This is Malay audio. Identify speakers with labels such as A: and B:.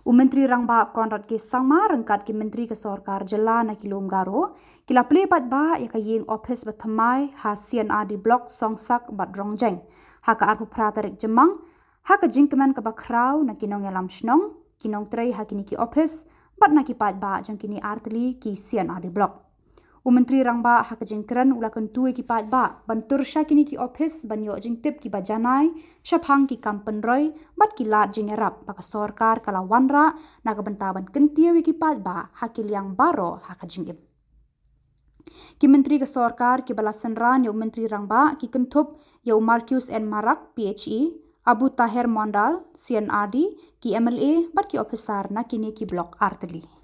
A: Menteri Rangba Konrad ki sangma rengkat ki Menteri ke Sorkar Jela na kilom garo kila ple pat ba ya ka yeng office bathamai ha CNRD block songsak bat rongjeng ha ka arpu pratarik jemang ha ka jingkeman ka bakrau na kinong yalam shnong kinong trei ha kini ki office bat na ki pat ba jang kini artli ki CNRD block. Menteri Rangba ha ka jingkren ulakan tue ki pat ba bantur sha kini ki office banyo jingtip ki bajanai shaphang ki kampen roy bat ki lat jingerap baka sorkar kala wanra na ka bentaban kentia wi ki pat ba ha ki liang baro ha ka jingim. Ki Menteri ke Sorkar ki balasan ran yo Menteri Rangba ki kentup yo Marcus N Marak PHE Abu Tahir Mondal CNRD ki MLA bat ki officer na kini ki blok artli.